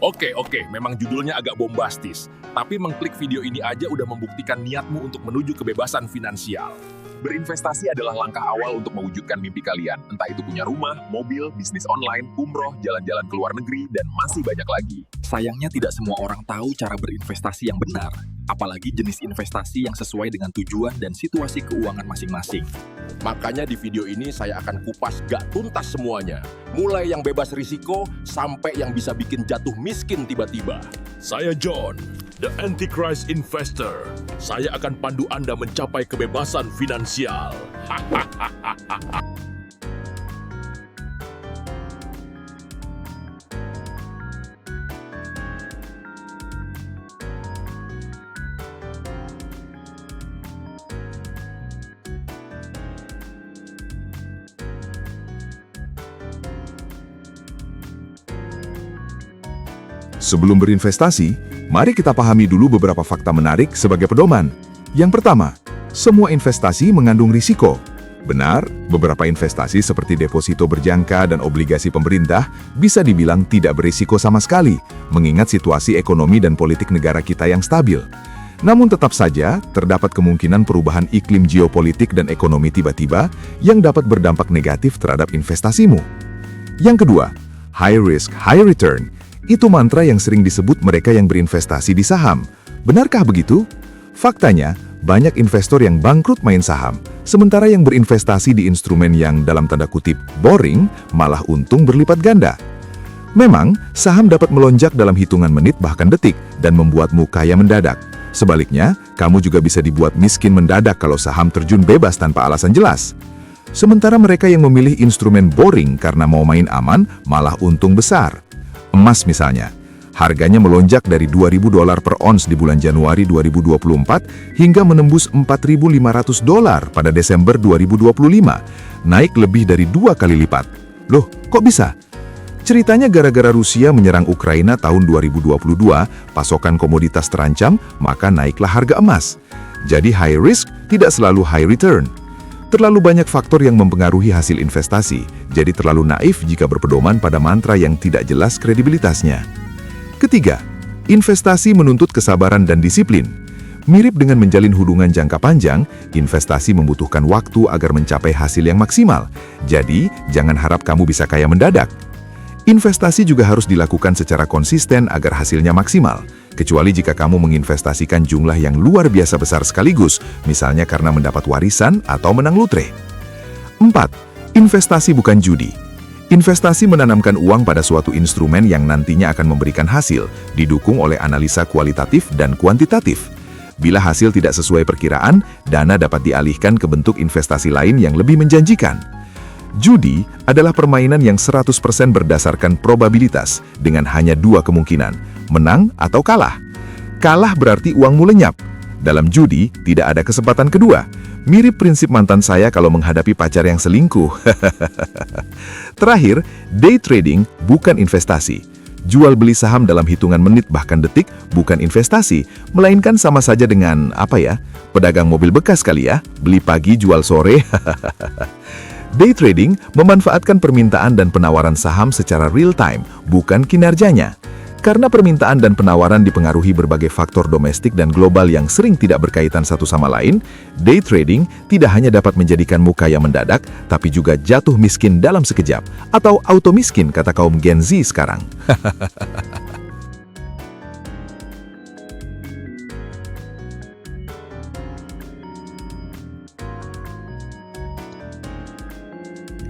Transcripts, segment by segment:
Oke, memang judulnya agak bombastis, tapi mengklik video ini aja udah membuktikan niatmu untuk menuju kebebasan finansial. Berinvestasi adalah langkah awal untuk mewujudkan mimpi kalian, entah itu punya rumah, mobil, bisnis online, umroh, jalan-jalan ke luar negeri, dan masih banyak lagi. Sayangnya tidak semua orang tahu cara berinvestasi yang benar, apalagi jenis investasi yang sesuai dengan tujuan dan situasi keuangan masing-masing. Makanya di video ini saya akan kupas gak tuntas semuanya, mulai yang bebas risiko sampai yang bisa bikin jatuh miskin tiba-tiba. Saya John, The Antichrist Investor. Saya akan pandu Anda mencapai kebebasan finansial. Sebelum berinvestasi, mari kita pahami dulu beberapa fakta menarik sebagai pedoman. Yang pertama, semua investasi mengandung risiko. Benar, beberapa investasi seperti deposito berjangka dan obligasi pemerintah bisa dibilang tidak berisiko sama sekali, mengingat situasi ekonomi dan politik negara kita yang stabil. Namun tetap saja, terdapat kemungkinan perubahan iklim geopolitik dan ekonomi tiba-tiba yang dapat berdampak negatif terhadap investasimu. Yang kedua, high risk, high return. Itu mantra yang sering disebut mereka yang berinvestasi di saham. Benarkah begitu? Faktanya, banyak investor yang bangkrut main saham, sementara yang berinvestasi di instrumen yang dalam tanda kutip boring malah untung berlipat ganda. Memang, saham dapat melonjak dalam hitungan menit bahkan detik dan membuatmu kaya mendadak. Sebaliknya, kamu juga bisa dibuat miskin mendadak kalau saham terjun bebas tanpa alasan jelas. Sementara mereka yang memilih instrumen boring karena mau main aman malah untung besar. Emas misalnya, harganya melonjak dari $2.000 per ons di bulan Januari 2024 hingga menembus $4.500 pada Desember 2025, naik lebih dari 2 kali lipat. Loh, kok bisa? Ceritanya gara-gara Rusia menyerang Ukraina tahun 2022, pasokan komoditas terancam, maka naiklah harga emas. Jadi high risk tidak selalu high return. Terlalu banyak faktor yang mempengaruhi hasil investasi, jadi terlalu naif jika berpedoman pada mantra yang tidak jelas kredibilitasnya. Ketiga, investasi menuntut kesabaran dan disiplin. Mirip dengan menjalin hubungan jangka panjang, investasi membutuhkan waktu agar mencapai hasil yang maksimal. Jadi, jangan harap kamu bisa kaya mendadak. Investasi juga harus dilakukan secara konsisten agar hasilnya maksimal, kecuali jika kamu menginvestasikan jumlah yang luar biasa besar sekaligus, misalnya karena mendapat warisan atau menang lotre. 4. Investasi bukan judi. Investasi menanamkan uang pada suatu instrumen yang nantinya akan memberikan hasil, didukung oleh analisa kualitatif dan kuantitatif. Bila hasil tidak sesuai perkiraan, dana dapat dialihkan ke bentuk investasi lain yang lebih menjanjikan. Judi adalah permainan yang 100% berdasarkan probabilitas dengan hanya 2 kemungkinan, menang atau kalah. Kalah berarti uangmu lenyap. Dalam judi, tidak ada kesempatan kedua. Mirip prinsip mantan saya kalau menghadapi pacar yang selingkuh. Terakhir, day trading bukan investasi. Jual beli saham dalam hitungan menit bahkan detik bukan investasi, melainkan sama saja dengan, pedagang mobil bekas kali ya, beli pagi jual sore. Day trading memanfaatkan permintaan dan penawaran saham secara real time, bukan kinerjanya. Karena permintaan dan penawaran dipengaruhi berbagai faktor domestik dan global yang sering tidak berkaitan satu sama lain, day trading tidak hanya dapat menjadikanmu kaya mendadak, tapi juga jatuh miskin dalam sekejap, atau auto miskin kata kaum Gen Z sekarang.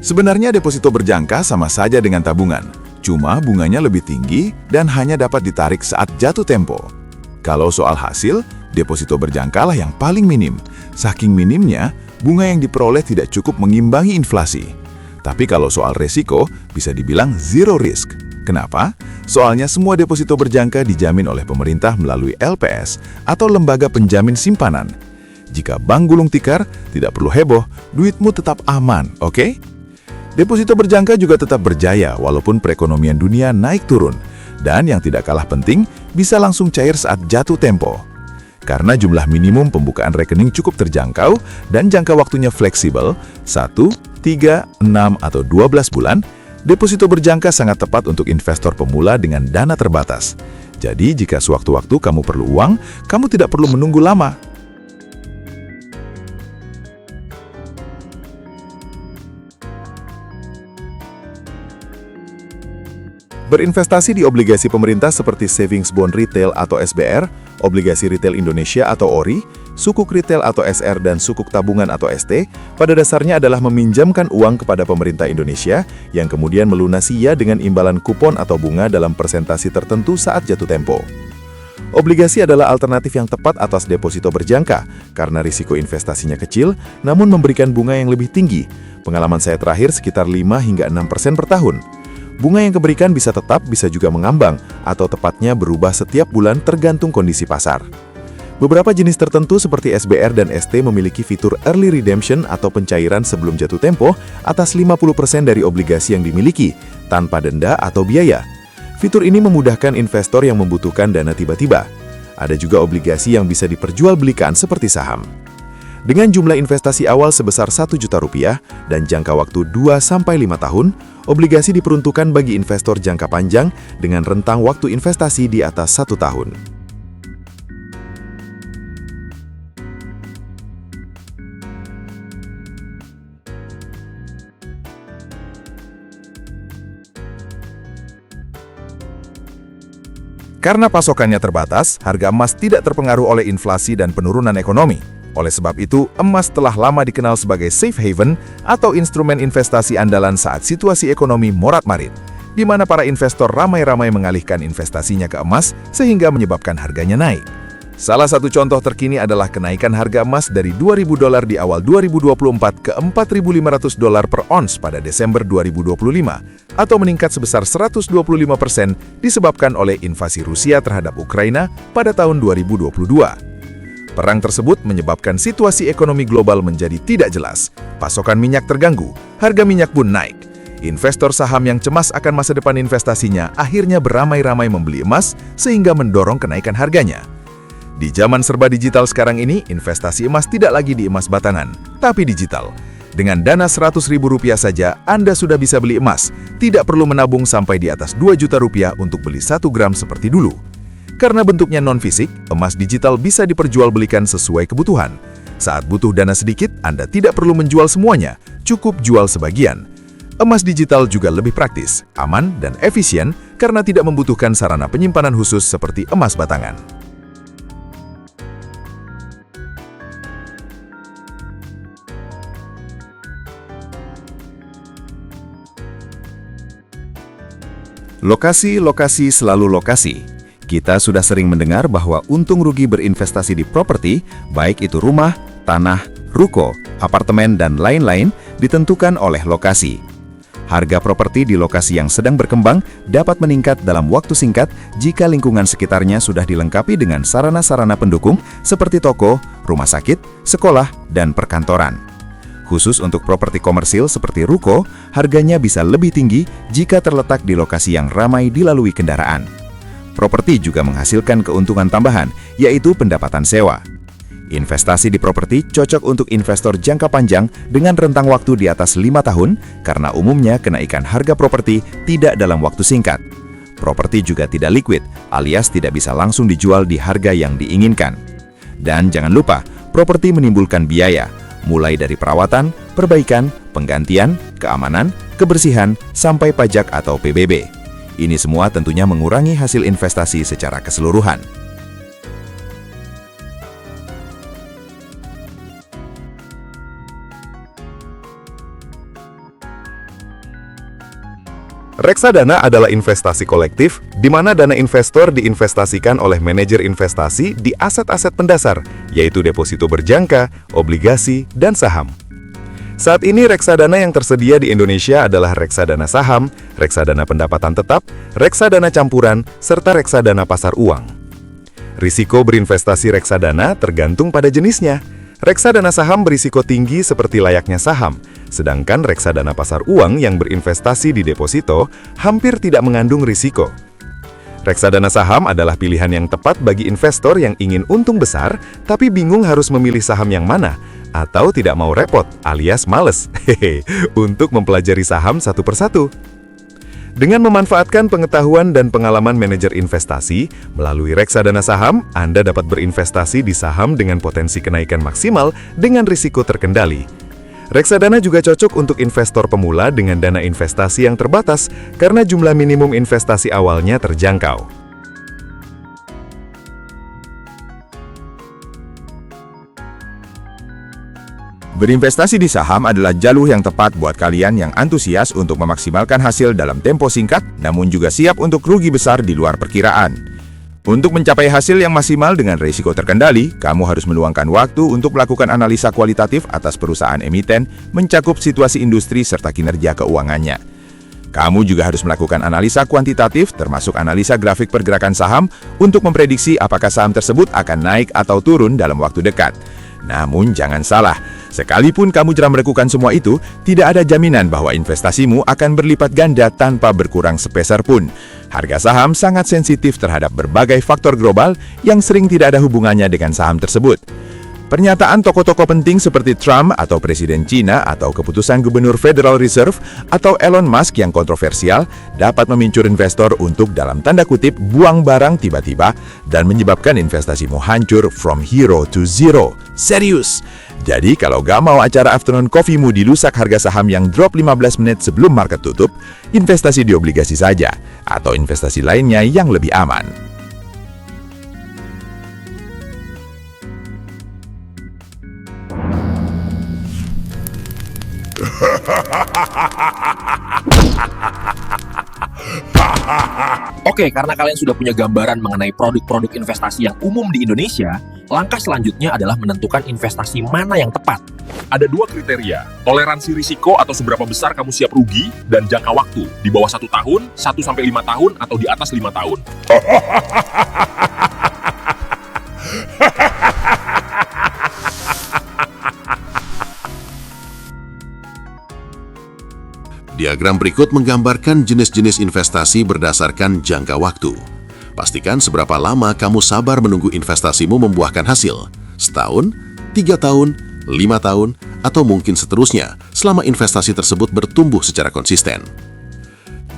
Sebenarnya deposito berjangka sama saja dengan tabungan, cuma bunganya lebih tinggi dan hanya dapat ditarik saat jatuh tempo. Kalau soal hasil, deposito berjangka lah yang paling minim. Saking minimnya, bunga yang diperoleh tidak cukup mengimbangi inflasi. Tapi kalau soal resiko, bisa dibilang zero risk. Kenapa? Soalnya semua deposito berjangka dijamin oleh pemerintah melalui LPS atau lembaga penjamin simpanan. Jika bank gulung tikar, tidak perlu heboh, duitmu tetap aman, oke? Deposito berjangka juga tetap berjaya walaupun perekonomian dunia naik turun. Dan yang tidak kalah penting, bisa langsung cair saat jatuh tempo. Karena jumlah minimum pembukaan rekening cukup terjangkau dan jangka waktunya fleksibel, 1, 3, 6, atau 12 bulan, Deposito berjangka sangat tepat untuk investor pemula dengan dana terbatas. Jadi, jika sewaktu-waktu kamu perlu uang, kamu tidak perlu menunggu lama. Berinvestasi di obligasi pemerintah seperti Savings Bond Retail atau SBR, Obligasi Retail Indonesia atau ORI, Sukuk Retail atau SR, dan Sukuk Tabungan atau ST, pada dasarnya adalah meminjamkan uang kepada pemerintah Indonesia yang kemudian melunasinya dengan imbalan kupon atau bunga dalam persentase tertentu saat jatuh tempo. Obligasi adalah alternatif yang tepat atas deposito berjangka karena risiko investasinya kecil, namun memberikan bunga yang lebih tinggi. Pengalaman saya terakhir sekitar 5 hingga 6% per tahun. Bunga yang diberikan bisa tetap, bisa juga mengambang, atau tepatnya berubah setiap bulan tergantung kondisi pasar. Beberapa jenis tertentu seperti SBR dan ST memiliki fitur early redemption atau pencairan sebelum jatuh tempo atas 50% dari obligasi yang dimiliki, tanpa denda atau biaya. Fitur ini memudahkan investor yang membutuhkan dana tiba-tiba. Ada juga obligasi yang bisa diperjualbelikan seperti saham. Dengan jumlah investasi awal sebesar Rp1.000.000 dan jangka waktu 2-5 tahun, obligasi diperuntukkan bagi investor jangka panjang dengan rentang waktu investasi di atas 1 tahun. Karena pasokannya terbatas, harga emas tidak terpengaruh oleh inflasi dan penurunan ekonomi. Oleh sebab itu, emas telah lama dikenal sebagai safe haven atau instrumen investasi andalan saat situasi ekonomi morat-marit, di mana para investor ramai-ramai mengalihkan investasinya ke emas sehingga menyebabkan harganya naik. Salah satu contoh terkini adalah kenaikan harga emas dari $2.000 di awal 2024 ke $4.500 per ons pada Desember 2025, atau meningkat sebesar 125% disebabkan oleh invasi Rusia terhadap Ukraina pada tahun 2022. Perang tersebut menyebabkan situasi ekonomi global menjadi tidak jelas. Pasokan minyak terganggu, harga minyak pun naik. Investor saham yang cemas akan masa depan investasinya akhirnya beramai-ramai membeli emas sehingga mendorong kenaikan harganya. Di zaman serba digital sekarang ini, investasi emas tidak lagi di emas batangan, tapi digital. Dengan dana Rp100.000 saja, Anda sudah bisa beli emas. Tidak perlu menabung sampai di atas Rp2 juta untuk beli 1 gram seperti dulu. Karena bentuknya non-fisik, emas digital bisa diperjualbelikan sesuai kebutuhan. Saat butuh dana sedikit, Anda tidak perlu menjual semuanya, cukup jual sebagian. Emas digital juga lebih praktis, aman, dan efisien karena tidak membutuhkan sarana penyimpanan khusus seperti emas batangan. Lokasi selalu lokasi. Kita sudah sering mendengar bahwa untung rugi berinvestasi di properti, baik itu rumah, tanah, ruko, apartemen, dan lain-lain, ditentukan oleh lokasi. Harga properti di lokasi yang sedang berkembang dapat meningkat dalam waktu singkat jika lingkungan sekitarnya sudah dilengkapi dengan sarana-sarana pendukung seperti toko, rumah sakit, sekolah, dan perkantoran. Khusus untuk properti komersil seperti ruko, harganya bisa lebih tinggi jika terletak di lokasi yang ramai dilalui kendaraan. Properti juga menghasilkan keuntungan tambahan, yaitu pendapatan sewa. Investasi di properti cocok untuk investor jangka panjang dengan rentang waktu di atas 5 tahun karena umumnya kenaikan harga properti tidak dalam waktu singkat. Properti juga tidak liquid, alias tidak bisa langsung dijual di harga yang diinginkan. Dan jangan lupa, properti menimbulkan biaya, mulai dari perawatan, perbaikan, penggantian, keamanan, kebersihan, sampai pajak atau PBB. Ini semua tentunya mengurangi hasil investasi secara keseluruhan. Reksadana adalah investasi kolektif, di mana dana investor diinvestasikan oleh manajer investasi di aset-aset pendasar, yaitu deposito berjangka, obligasi, dan saham. Saat ini reksadana yang tersedia di Indonesia adalah reksadana saham, reksadana pendapatan tetap, reksadana campuran, serta reksadana pasar uang. Risiko berinvestasi reksadana tergantung pada jenisnya. Reksadana saham berisiko tinggi seperti layaknya saham, sedangkan reksadana pasar uang yang berinvestasi di deposito hampir tidak mengandung risiko. Reksadana saham adalah pilihan yang tepat bagi investor yang ingin untung besar, tapi bingung harus memilih saham yang mana, atau tidak mau repot alias males untuk mempelajari saham satu persatu. Dengan memanfaatkan pengetahuan dan pengalaman manajer investasi, melalui reksadana saham, Anda dapat berinvestasi di saham dengan potensi kenaikan maksimal dengan risiko terkendali. Reksadana juga cocok untuk investor pemula dengan dana investasi yang terbatas karena jumlah minimum investasi awalnya terjangkau. Berinvestasi di saham adalah jalur yang tepat buat kalian yang antusias untuk memaksimalkan hasil dalam tempo singkat, namun juga siap untuk rugi besar di luar perkiraan. Untuk mencapai hasil yang maksimal dengan risiko terkendali, kamu harus meluangkan waktu untuk melakukan analisa kualitatif atas perusahaan emiten, mencakup situasi industri serta kinerja keuangannya. Kamu juga harus melakukan analisa kuantitatif, termasuk analisa grafik pergerakan saham, untuk memprediksi apakah saham tersebut akan naik atau turun dalam waktu dekat. Namun jangan salah, sekalipun kamu jarang melakukan semua itu, tidak ada jaminan bahwa investasimu akan berlipat ganda tanpa berkurang sepeser pun. Harga saham sangat sensitif terhadap berbagai faktor global yang sering tidak ada hubungannya dengan saham tersebut. Pernyataan tokoh-tokoh penting seperti Trump atau Presiden China atau keputusan Gubernur Federal Reserve atau Elon Musk yang kontroversial dapat memicu investor untuk dalam tanda kutip buang barang tiba-tiba dan menyebabkan investasimu hancur from hero to zero. Serius! Jadi kalau gak mau acara afternoon coffee-mu dilusak harga saham yang drop 15 menit sebelum market tutup, investasi di obligasi saja atau investasi lainnya yang lebih aman. Oke, karena kalian sudah punya gambaran mengenai produk-produk investasi yang umum di Indonesia, langkah selanjutnya adalah menentukan investasi mana yang tepat. Ada dua kriteria, toleransi risiko atau seberapa besar kamu siap rugi, dan jangka waktu, di bawah 1 tahun, 1-5 tahun, atau di atas 5 tahun. Diagram berikut menggambarkan jenis-jenis investasi berdasarkan jangka waktu. Pastikan seberapa lama kamu sabar menunggu investasimu membuahkan hasil. Setahun, 3 tahun, 5 tahun, atau mungkin seterusnya selama investasi tersebut bertumbuh secara konsisten.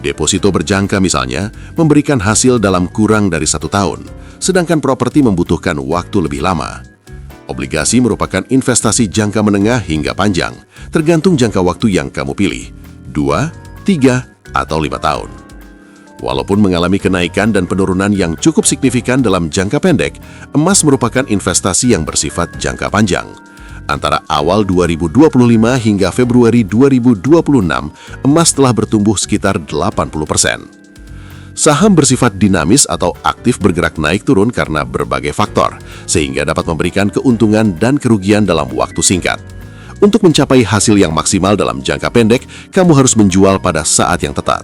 Deposito berjangka misalnya memberikan hasil dalam kurang dari 1 tahun, sedangkan properti membutuhkan waktu lebih lama. Obligasi merupakan investasi jangka menengah hingga panjang, tergantung jangka waktu yang kamu pilih. 2, 3, atau 5 tahun. Walaupun mengalami kenaikan dan penurunan yang cukup signifikan dalam jangka pendek, emas merupakan investasi yang bersifat jangka panjang. Antara awal 2025 hingga Februari 2026, emas telah bertumbuh sekitar 80%. Saham bersifat dinamis atau aktif bergerak naik turun karena berbagai faktor, sehingga dapat memberikan keuntungan dan kerugian dalam waktu singkat. Untuk mencapai hasil yang maksimal dalam jangka pendek, kamu harus menjual pada saat yang tepat.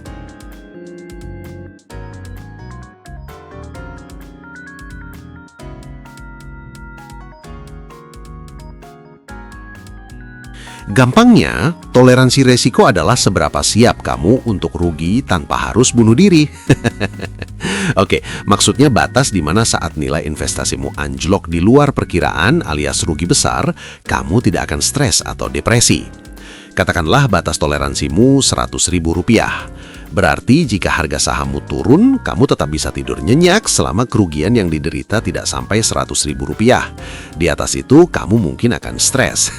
Gampangnya, toleransi resiko adalah seberapa siap kamu untuk rugi tanpa harus bunuh diri. Oke, maksudnya batas di mana saat nilai investasimu anjlok di luar perkiraan alias rugi besar, kamu tidak akan stres atau depresi. Katakanlah batas toleransimu Rp100.000. Berarti jika harga sahammu turun, kamu tetap bisa tidur nyenyak selama kerugian yang diderita tidak sampai Rp100.000. Di atas itu, kamu mungkin akan stres.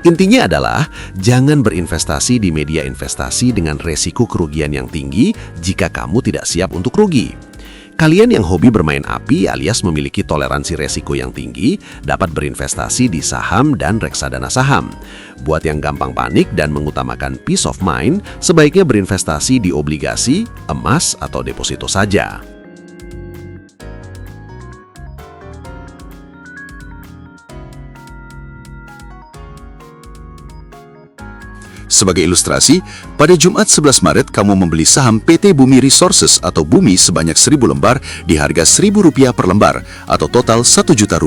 Intinya adalah, jangan berinvestasi di media investasi dengan resiko kerugian yang tinggi jika kamu tidak siap untuk rugi. Kalian yang hobi bermain api alias memiliki toleransi resiko yang tinggi dapat berinvestasi di saham dan reksadana saham. Buat yang gampang panik dan mengutamakan peace of mind, sebaiknya berinvestasi di obligasi, emas, atau deposito saja. Sebagai ilustrasi, pada Jumat 11 Maret kamu membeli saham PT Bumi Resources atau Bumi sebanyak 1.000 lembar di harga Rp1.000 per lembar atau total Rp1 juta.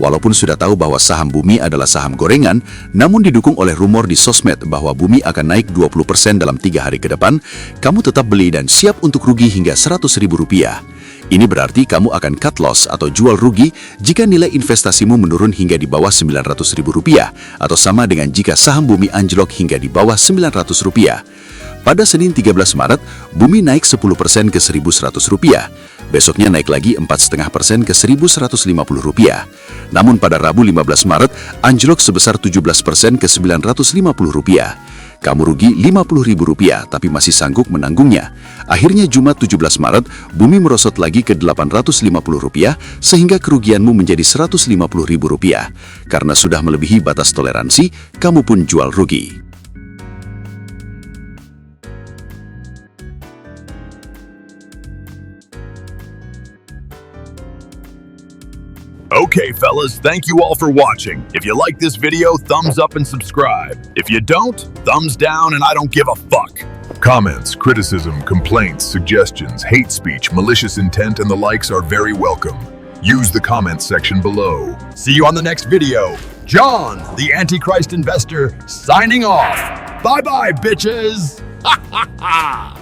Walaupun sudah tahu bahwa saham Bumi adalah saham gorengan, namun didukung oleh rumor di sosmed bahwa Bumi akan naik 20% dalam 3 hari ke depan, kamu tetap beli dan siap untuk rugi hingga Rp100.000. Ini berarti kamu akan cut loss atau jual rugi jika nilai investasimu menurun hingga di bawah Rp900.000 atau sama dengan jika saham Bumi anjlok hingga di bawah Rp900. Pada Senin 13 Maret, Bumi naik 10% ke Rp1.100. Besoknya naik lagi 4,5% ke Rp1.150. Namun pada Rabu 15 Maret, anjlok sebesar 17% ke Rp950. Kamu rugi Rp50.000 tapi masih sanggup menanggungnya. Akhirnya Jumat 17 Maret, Bumi merosot lagi ke Rp850 sehingga kerugianmu menjadi Rp150.000. Karena sudah melebihi batas toleransi, kamu pun jual rugi. Okay, fellas, thank you all for watching. If you like this video, thumbs up and subscribe. If you don't, thumbs down and I don't give a fuck. Comments, criticism, complaints, suggestions, hate speech, malicious intent, and the likes are very welcome. Use the comments section below. See you on the next video. John, the Antichrist Investor, signing off. Bye-bye, bitches! Ha ha ha!